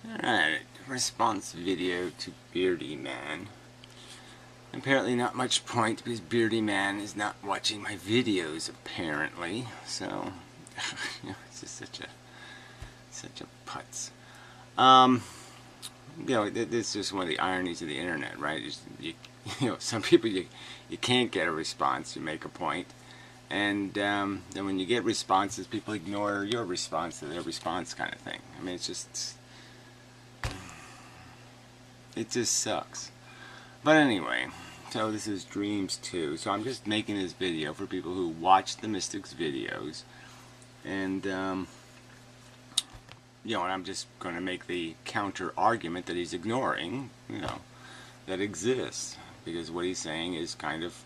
Alright, response video to Beardy Man. Apparently not much point because Beardy Man is not watching my videos apparently, so it's just such a putz. This is just one of the ironies of the internet, right? Some people you can't get a response, you make a point, and then when you get responses, people ignore your response to their response, kind of thing. I mean, it just sucks. But anyway, so this is Dreams 2. So I'm just making this video for people who watch the Mystics videos. And, and I'm just going to make the counter argument that he's ignoring, that exists. Because what he's saying is kind of,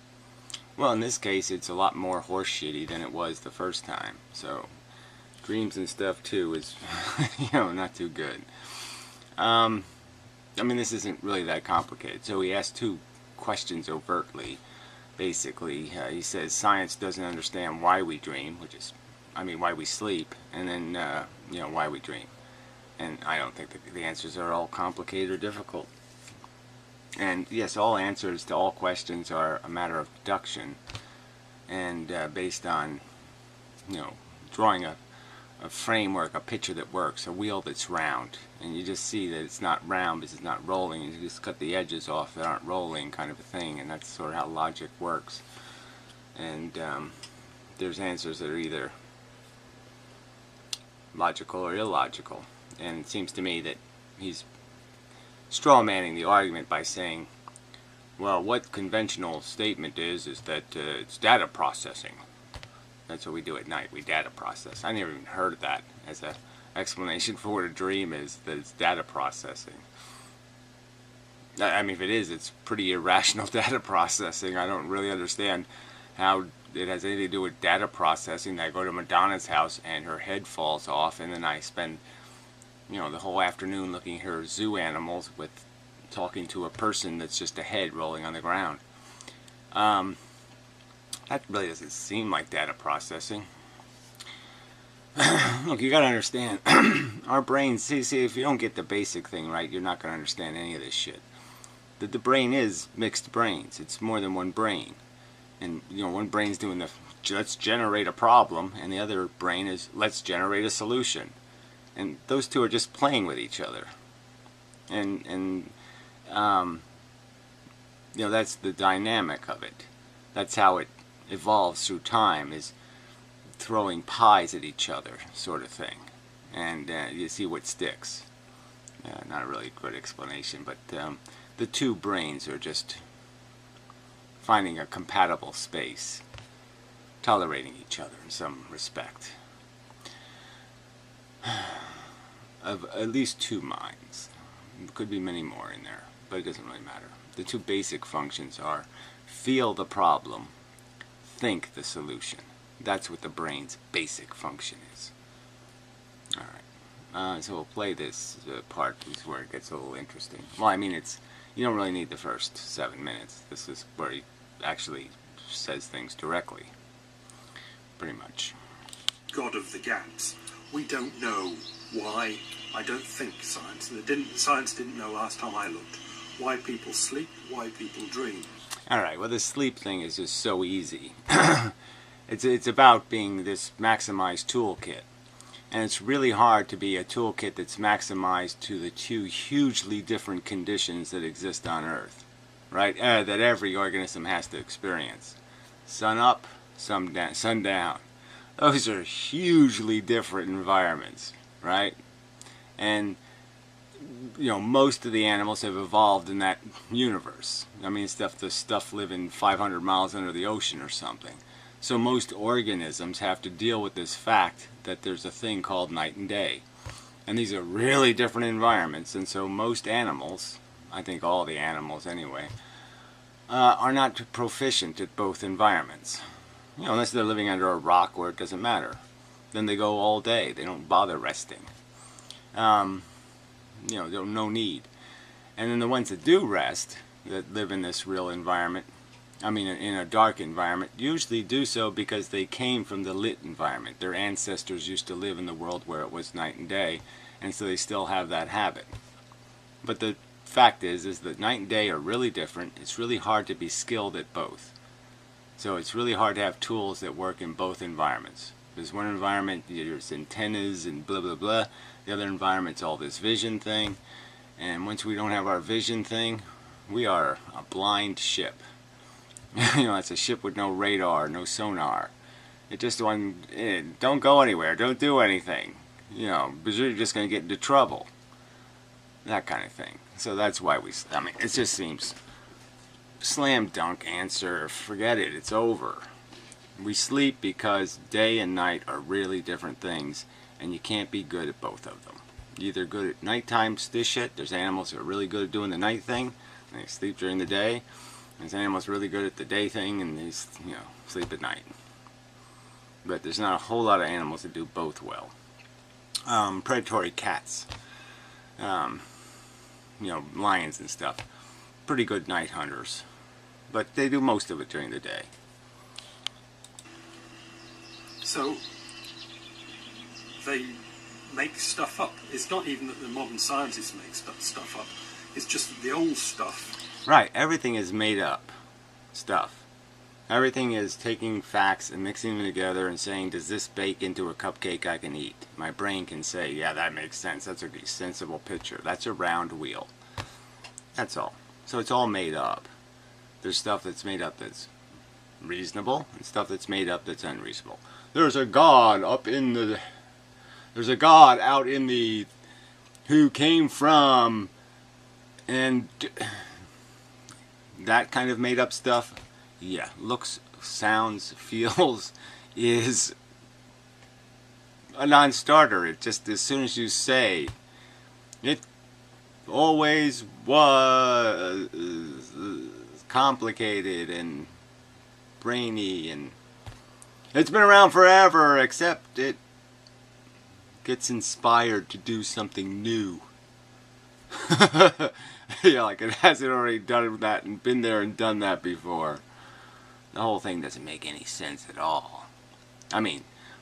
well, in this case, it's a lot more horseshitty than it was the first time. So, Dreams and stuff, too, is, not too good. I mean, this isn't really that complicated. So he asks two questions overtly. Basically, he says science doesn't understand why we dream, why we sleep, and then, why we dream. And I don't think the answers are all complicated or difficult. And yes, all answers to all questions are a matter of deduction, and based on, drawing a framework, a picture that works, a wheel that's round, and you just see that it's not round because it's not rolling, and you just cut the edges off that aren't rolling, kind of a thing, and that's sort of how logic works. And there's answers that are either logical or illogical, and it seems to me that he's straw-manning the argument by saying, well, what conventional statement is that it's data processing. That's what we do at night. We data process. I never even heard of that as an explanation for what a dream is, that it's data processing. I mean, if it is, it's pretty irrational data processing. I don't really understand how it has anything to do with data processing. I go to Madonna's house and her head falls off, and then I spend, the whole afternoon looking at her zoo animals with talking to a person that's just a head rolling on the ground. That really doesn't seem like data processing. Look, you gotta understand, our brains, see, if you don't get the basic thing right, you're not gonna understand any of this shit. The brain is mixed brains. It's more than one brain. And, one brain's doing the, let's generate a problem, and the other brain is, let's generate a solution. And those two are just playing with each other. And that's the dynamic of it. That's how it evolves through time, is throwing pies at each other, sort of thing, and you see what sticks. Not a really good explanation, but the two brains are just finding a compatible space, tolerating each other in some respect. Of at least two minds. There could be many more in there, but it doesn't really matter. The two basic functions are feel the problem, think the solution. That's what the brain's basic function is. Alright, so we'll play this part. This is where it gets a little interesting. Well, I mean, you don't really need the first 7 minutes. This is where he actually says things directly. Pretty much. God of the gaps. We don't know why. I don't think science didn't know last time I looked why people sleep, why people dream. Alright, well, the sleep thing is just so easy. It's about being this maximized toolkit. And it's really hard to be a toolkit that's maximized to the two hugely different conditions that exist on Earth. Right? That every organism has to experience. Sun up, sun down. Those are hugely different environments. Right? And most of the animals have evolved in that universe. I mean, the stuff living 500 miles under the ocean or something. So most organisms have to deal with this fact that there's a thing called night and day. And these are really different environments, and so most animals, I think all the animals anyway, are not proficient at both environments. Unless they're living under a rock where it doesn't matter. Then they go all day. They don't bother resting. No need. And then the ones that do rest, that live in this real environment, in a dark environment, usually do so because they came from the lit environment. Their ancestors used to live in the world where it was night and day, and so they still have that habit. But the fact is that night and day are really different. It's really hard to be skilled at both. So it's really hard to have tools that work in both environments. There's one environment, there's antennas and blah blah blah. The other environment's all this vision thing. And once we don't have our vision thing, we are a blind ship. It's a ship with no radar, no sonar. It just don't go anywhere, don't do anything. Because you're just going to get into trouble. That kind of thing. So that's why it just seems slam dunk answer, forget it, it's over. We sleep because day and night are really different things, and you can't be good at both of them. You're either good at nighttime shit, there's animals that are really good at doing the night thing, and they sleep during the day. There's animals really good at the day thing, and they sleep at night. But there's not a whole lot of animals that do both well. Predatory cats. Lions and stuff. Pretty good night hunters. But they do most of it during the day. So, they make stuff up. It's not even that the modern scientists make stuff up. It's just that the old stuff... Right, everything is made up stuff. Everything is taking facts and mixing them together and saying, does this bake into a cupcake I can eat? My brain can say, yeah, that makes sense. That's a sensible picture. That's a round wheel. That's all. So it's all made up. There's stuff that's made up that's reasonable and stuff that's made up that's unreasonable. There's a God out in the who came from, and that kind of made up stuff. Yeah, looks, sounds, feels, is a non-starter. It just, as soon as you say, it always was complicated and brainy, and it's been around forever, except it gets inspired to do something new. Like it hasn't already done that and been there and done that before. The whole thing doesn't make any sense at all.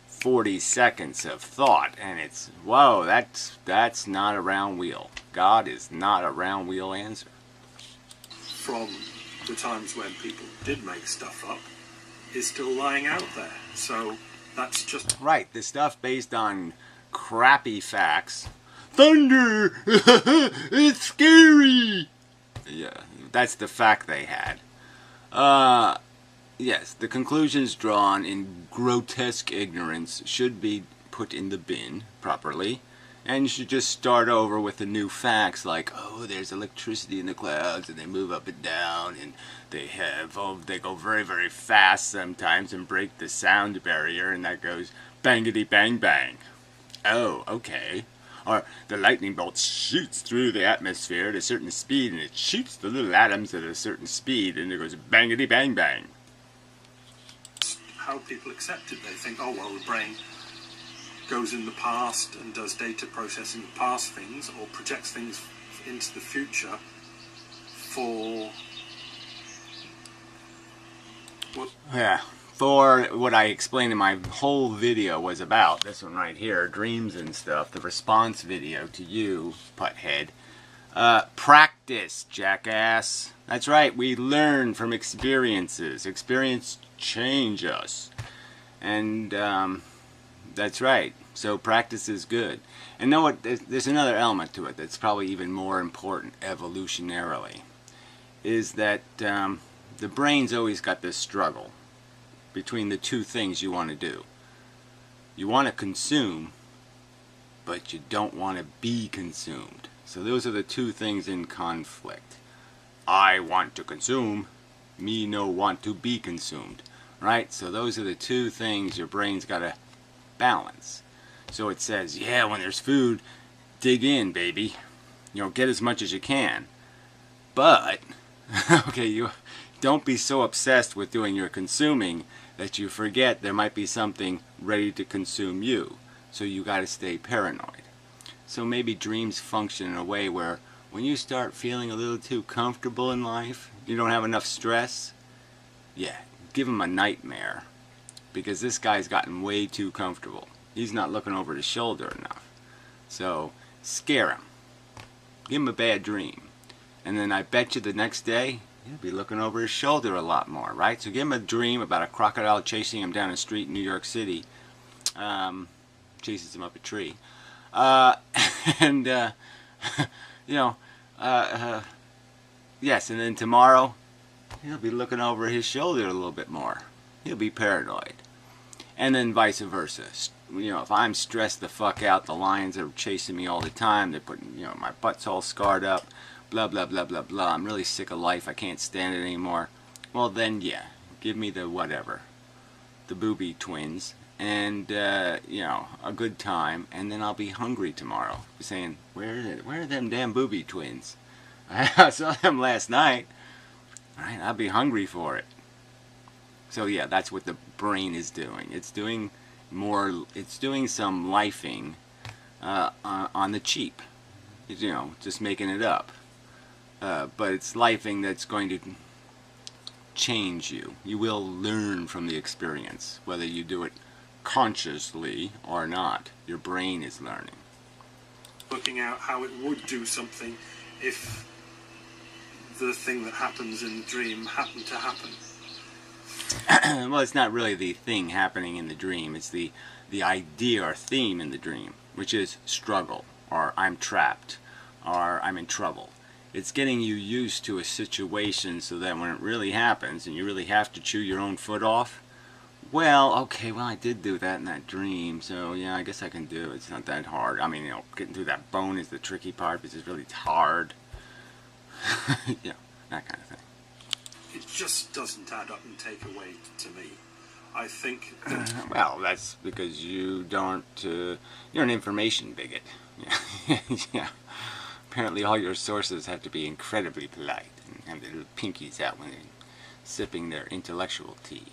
40 seconds of thought, and it's, whoa, that's not a round wheel. God is not a round wheel answer. From the times when people did make stuff up, is still lying out there. So that's just... Right, the stuff based on crappy facts. Thunder! It's scary! Yeah, that's the fact they had. Yes, the conclusions drawn in grotesque ignorance should be put in the bin properly, and you should just start over with the new facts like, oh, there's electricity in the clouds, and they move up and down, and they go very, very fast sometimes and break the sound barrier, and that goes bangity bang bang. Oh, okay. Or the lightning bolt shoots through the atmosphere at a certain speed, and it shoots the little atoms at a certain speed, and it goes bangity bang bang. How people accept it. They think, oh, well, the brain goes in the past and does data processing of past things, or projects things into the future for... For what I explained in my whole video was about, this one right here, dreams and stuff, the response video to you, putthead. Practice, jackass. That's right, we learn from experiences. Experience change us. And that's right, so practice is good. And know what, there's another element to it that's probably even more important evolutionarily, is that the brain's always got this struggle between the two things you want to do. You want to consume, but you don't want to be consumed. So those are the two things in conflict. I want to consume, me no want to be consumed. Right? So those are the two things your brain's got to balance. So it says, yeah, when there's food, dig in, baby. Get as much as you can. But, okay, you don't be so obsessed with doing your consuming that you forget there might be something ready to consume you. So you got to stay paranoid. So maybe dreams function in a way where when you start feeling a little too comfortable in life, you don't have enough stress, yeah, give him a nightmare. Because this guy's gotten way too comfortable. He's not looking over his shoulder enough. So scare him. Give him a bad dream. And then I bet you the next day, he'll be looking over his shoulder a lot more, right? So give him a dream about a crocodile chasing him down the street in New York City. Chases him up a tree. And, you know, yes, and then tomorrow, he'll be looking over his shoulder a little bit more. He'll be paranoid. And then vice versa. You know, if I'm stressed the fuck out, the lions are chasing me all the time, they're putting, you know, my butt's all scarred up, blah, blah, blah, blah, blah, I'm really sick of life, I can't stand it anymore. Well then, yeah, give me the whatever, the booby twins, and, you know, a good time, and then I'll be hungry tomorrow. Saying, where are them damn booby twins? I saw them last night. Alright, I'll be hungry for it. So yeah, that's what the brain is doing. It's doing some lifing on the cheap. You know, just making it up. But it's lifing that's going to change you. You will learn from the experience, whether you do it consciously or not. Your brain is learning. Looking at how it would do something if the thing that happens in the dream happened to happen. Well, it's not really the thing happening in the dream. It's the idea or theme in the dream, which is struggle, or I'm trapped, or I'm in trouble. It's getting you used to a situation so that when it really happens and you really have to chew your own foot off, well, okay, well, I did do that in that dream, so yeah, I guess I can do it. It's not that hard. I mean, you know, getting through that bone is the tricky part because it's really hard. Yeah, that kind of thing. It just doesn't add up and take away to me. I think well, that's because you don't, you're an information bigot. Yeah. Yeah. Apparently all your sources have to be incredibly polite and have their little pinkies out when they're sipping their intellectual tea.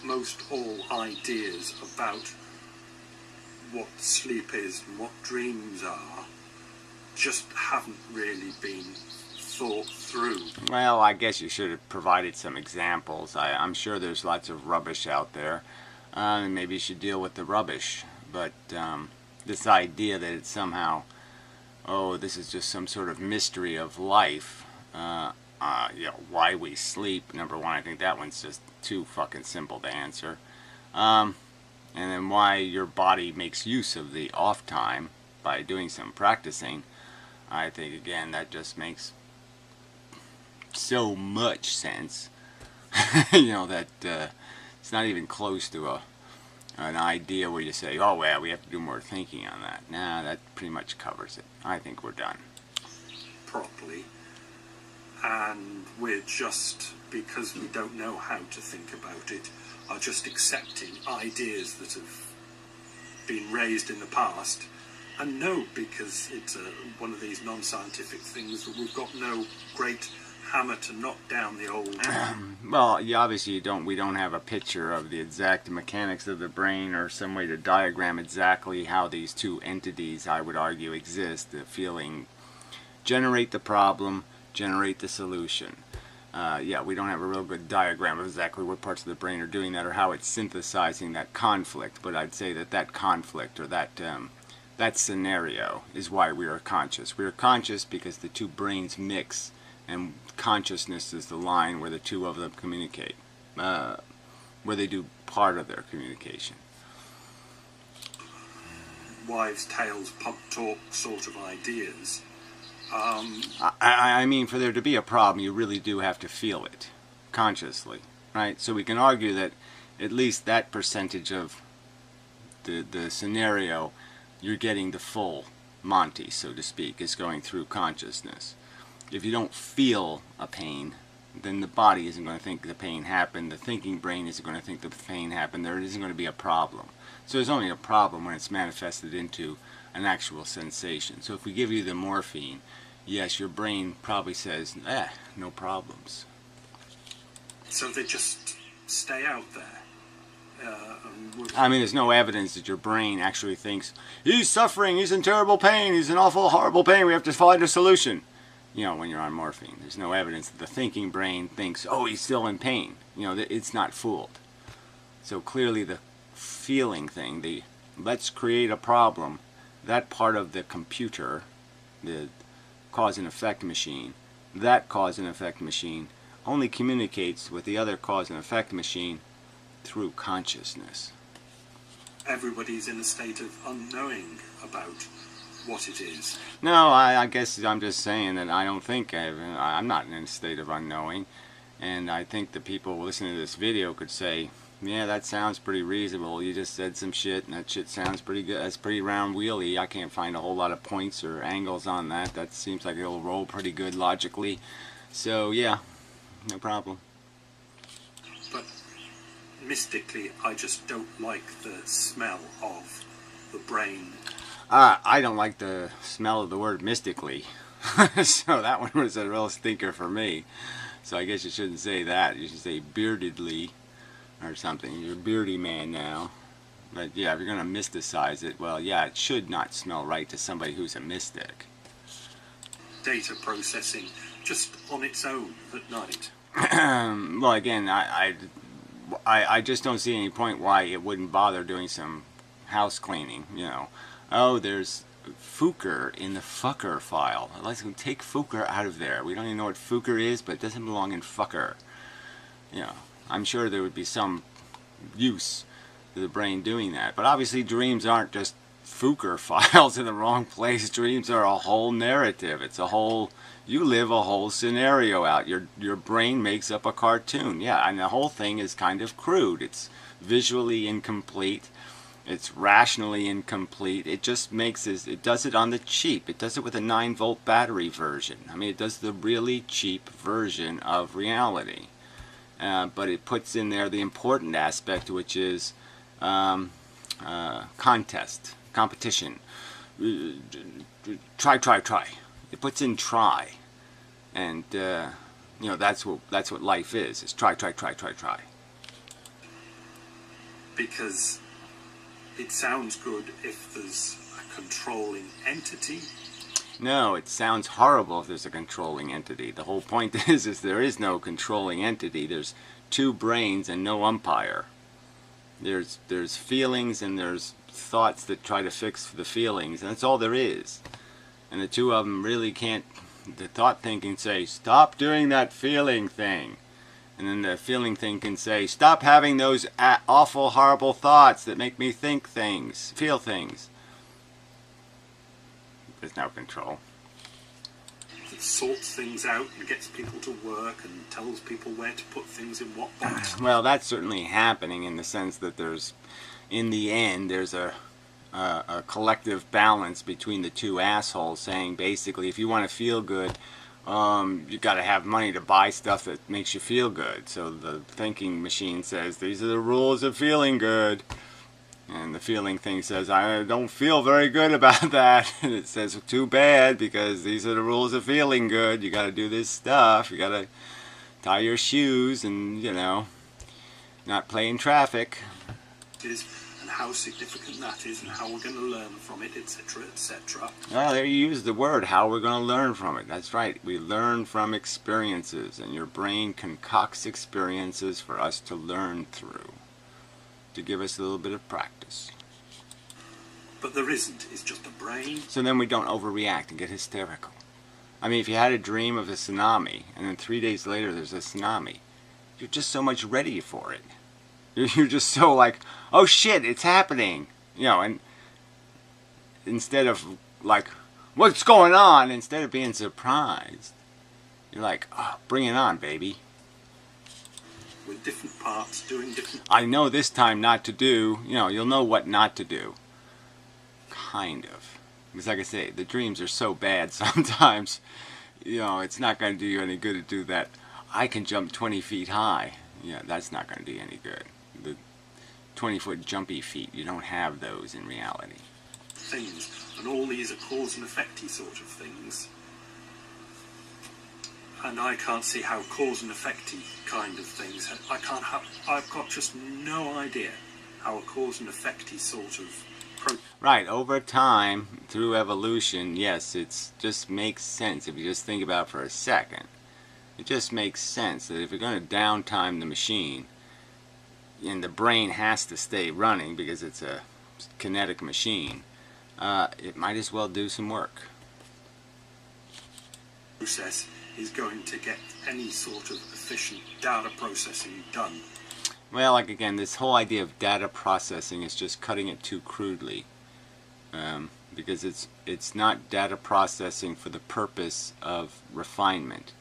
Most all ideas about what sleep is and what dreams are just haven't really been thought through. Well, I guess you should have provided some examples. I'm sure there's lots of rubbish out there. Maybe you should deal with the rubbish. But this idea that it's somehow, oh, this is just some sort of mystery of life, you know, why we sleep, number one, I think that one's just too fucking simple to answer. And then why your body makes use of the off time by doing some practicing, I think, again, that just makes so much sense. You know, that it's not even close to an idea where you say, oh, well, we have to do more thinking on that. Nah, that pretty much covers it. I think we're done. Properly. And we're just, because we don't know how to think about it, are just accepting ideas that have been raised in the past. And no, because it's one of these non-scientific things that we've got no great hammer to knock down the old. Well, obviously we don't have a picture of the exact mechanics of the brain or some way to diagram exactly how these two entities, I would argue, exist. The feeling, generate the problem, generate the solution. Yeah, we don't have a real good diagram of exactly what parts of the brain are doing that or how it's synthesizing that conflict, but I'd say that conflict or that scenario is why we are conscious. We are conscious because the two brains mix, and consciousness is the line where the two of them communicate, where they do part of their communication. Wives' tales, pub talk sort of ideas. I mean, for there to be a problem, you really do have to feel it consciously, right? So we can argue that at least that percentage of the scenario, you're getting the full Monty, so to speak, is going through consciousness. If you don't feel a pain, then the body isn't going to think the pain happened, the thinking brain isn't going to think the pain happened, there isn't going to be a problem. So there's only a problem when it's manifested into an actual sensation. So if we give you the morphine, yes, your brain probably says, no problems. So they just stay out there. I mean, there's no evidence that your brain actually thinks, he's suffering, he's in terrible pain, he's in awful, horrible pain, we have to find a solution. You know, when you're on morphine, there's no evidence that the thinking brain thinks, oh, he's still in pain. You know, it's not fooled. So clearly the feeling thing, the let's create a problem that part of the computer, the cause and effect machine, that cause and effect machine only communicates with the other cause and effect machine through consciousness. Everybody's in a state of unknowing about what it is. No, I guess I'm just saying that I don't think I'm not in a state of unknowing, and I think the people listening to this video could say, yeah, that sounds pretty reasonable. You just said some shit, and that shit sounds pretty good. That's pretty round wheelie. I can't find a whole lot of points or angles on that. That seems like it'll roll pretty good logically. So, yeah, no problem. But mystically, I just don't like the smell of the brain. I don't like the smell of the word mystically. So that one was a real stinker for me. So I guess you shouldn't say that. You should say beardedly or something. You're a beardy man now. But yeah, if you're going to mysticize it, well, yeah, it should not smell right to somebody who's a mystic. Data processing just on its own at night. Well, again, I just don't see any point why it wouldn't bother doing some house cleaning, you know. Oh, there's Fuker in the fucker file. Let's take Fuker out of there. We don't even know what Fuker is, but it doesn't belong in fucker. You know, I'm sure there would be some use to the brain doing that. But obviously dreams aren't just Fuker files in the wrong place. Dreams are a whole narrative. It's a whole, you live a whole scenario out. Your brain makes up a cartoon. Yeah, and the whole thing is kind of crude. It's visually incomplete. It's rationally incomplete. It just makes it does it on the cheap. It does it with a 9-volt battery version. I mean, it does the really cheap version of reality. But it puts in there the important aspect, which is contest, competition. Try. It puts in try, and you know, that's what life is. It's try. Because it sounds good if there's a controlling entity. No, it sounds horrible if there's a controlling entity. The whole point is there is no controlling entity. There's two brains and no umpire. There's feelings and there's thoughts that try to fix the feelings, and that's all there is. And the two of them really can't. The thought thing can say, stop doing that feeling thing. And then the feeling thing can say, stop having those awful, horrible thoughts that make me think things, feel things. There's no control. It sorts things out and gets people to work and tells people where to put things in what box. Well, that's certainly happening in the sense that there's, in the end, there's a collective balance between the two assholes saying, basically, if you want to feel good, you got to have money to buy stuff that makes you feel good. So the thinking machine says, these are the rules of feeling good. And the feeling thing says, I don't feel very good about that. And it says, too bad, because these are the rules of feeling good. You got to do this stuff. You got to tie your shoes and, you know, not play in traffic. And how significant that is and how we're going to learn from it, etc., etc. Well, there you use the word, how we're going to learn from it. That's right. We learn from experiences, and your brain concocts experiences for us to learn through, to give us a little bit of practice. But there isn't. It's just a brain. So then we don't overreact and get hysterical. I mean, if you had a dream of a tsunami, and then 3 days later there's a tsunami, you're just so much ready for it. You're just so like, oh shit, it's happening. You know, and instead of like, what's going on? Instead of being surprised, you're like, oh, bring it on, baby. With different parts doing different... I know this time not to do, you know, you'll know what not to do. Kind of. Because like I say, the dreams are so bad sometimes, you know, it's not going to do you any good to do that. I can jump 20 feet high. Yeah, that's not going to do you any good. The 20-foot jumpy feet, you don't have those in reality. Things, and all these are cause and effecty sort of things. And I can't see how cause and effecty kind of things. I've got just no idea how a cause and effecty sort of... Right, over time, through evolution, yes, it just makes sense if you just think about it for a second. It just makes sense that if you're going to downtime the machine, and the brain has to stay running because it's a kinetic machine, it might as well do some work. Process is going to get any sort of efficient data processing done. Well, like again, this whole idea of data processing is just cutting it too crudely, because it's not data processing for the purpose of refinement.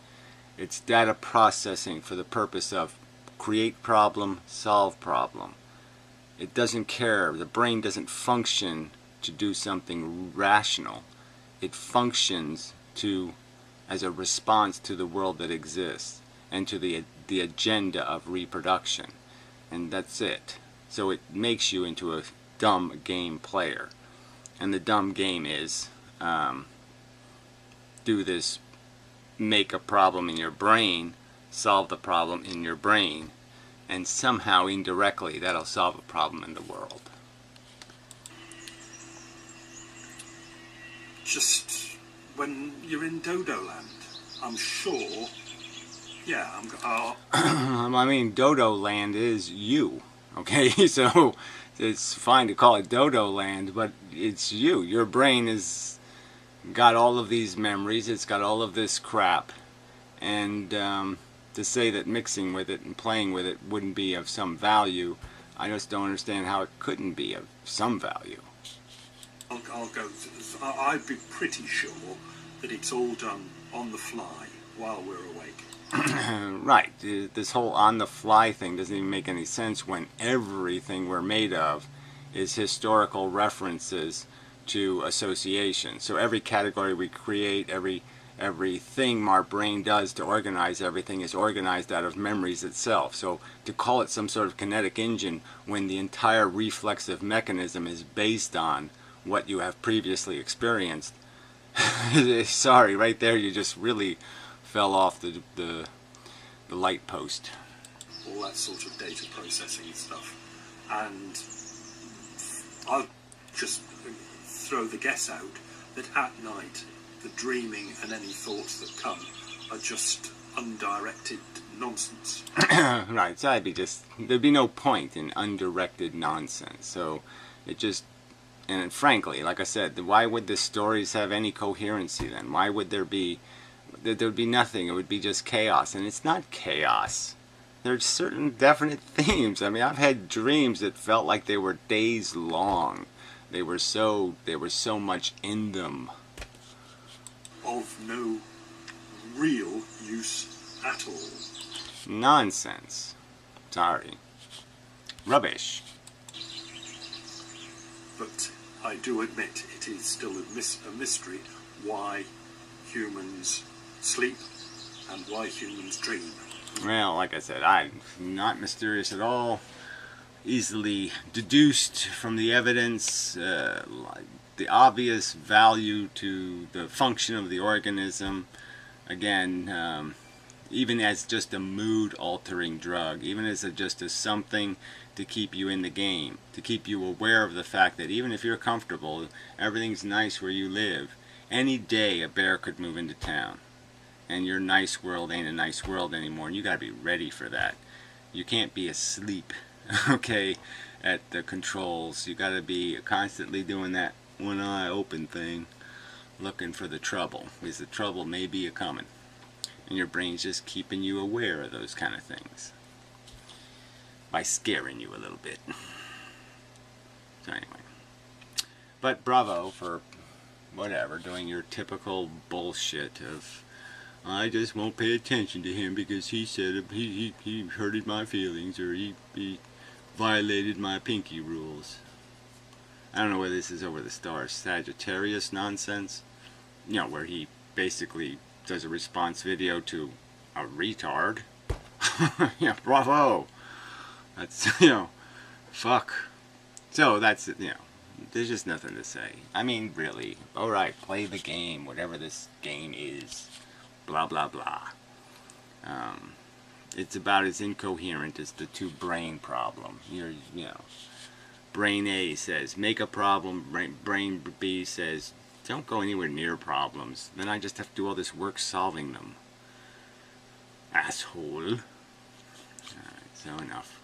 It's data processing for the purpose of create problem, solve problem. It doesn't care. The brain doesn't function to do something rational. It functions as a response to the world that exists and to the agenda of reproduction. And that's it. So it makes you into a dumb game player. And the dumb game is do this, make a problem in your brain, solve the problem in your brain, and somehow indirectly that'll solve a problem in the world. Just when you're in Dodo Land, I'm sure. Yeah, I mean, Dodo Land is you, okay? So it's fine to call it Dodo Land, but it's you. Your brain has got all of these memories, it's got all of this crap, and to say that mixing with it and playing with it wouldn't be of some value, I just don't understand how it couldn't be of some value. I'd be pretty sure that it's all done on the fly while we're awake. Right. This whole on-the-fly thing doesn't even make any sense when everything we're made of is historical references to association. So every category we create, everything our brain does to organize everything is organized out of memories itself. So to call it some sort of kinetic engine when the entire reflexive mechanism is based on what you have previously experienced, sorry, right there you just really fell off the light post. All that sort of data processing stuff. And I'll just throw the guess out that at night the dreaming and any thoughts that come are just undirected nonsense. Right, so there'd be no point in undirected nonsense. So it just, and frankly, like I said, why would the stories have any coherency then? Why would there'd be nothing? It would be just chaos, and it's not chaos. There's certain definite themes. I mean, I've had dreams that felt like they were days long. There was so much in them. Of no real use at all. Nonsense. Sorry. Rubbish. But I do admit it is still a mystery why humans sleep and why humans dream. Well, like I said, I'm not mysterious at all. Easily deduced from the evidence, the obvious value to the function of the organism. Again, even as just a mood-altering drug, even as just as something to keep you in the game, to keep you aware of the fact that even if you're comfortable, everything's nice where you live, any day a bear could move into town. And your nice world ain't a nice world anymore, and you gotta be ready for that. You can't be asleep, okay, at the controls. You gotta be constantly doing that one eye open thing, looking for the trouble, because the trouble may be a-coming. And your brain's just keeping you aware of those kind of things by scaring you a little bit. So anyway, but bravo for whatever, doing your typical bullshit of I just won't pay attention to him because he said he hurted my feelings, or he violated my pinky rules. I don't know whether this is over the stars Sagittarius nonsense, you know, where he basically does a response video to a retard. Yeah, bravo. That's, you know, fuck. So that's, you know, there's just nothing to say. I mean, really, alright, play the game, whatever this game is. Blah, blah, blah. It's about as incoherent as the two brain problem. You know, brain A says, make a problem. Brain B says, don't go anywhere near problems. Then I just have to do all this work solving them. Asshole. Alright, so enough.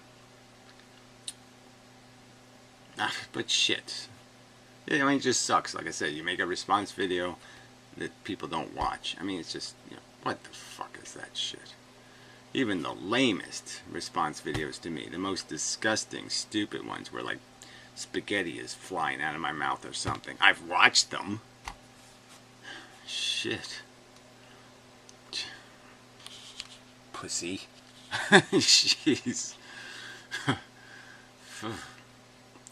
But shit. Yeah, I mean, it just sucks. Like I said, you make a response video that people don't watch. I mean, it's just, what the fuck is that shit? Even the lamest response videos to me, the most disgusting, stupid ones where like spaghetti is flying out of my mouth or something. I've watched them. Shit. Pussy. Jeez.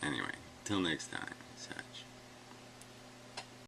Anyway, till next time.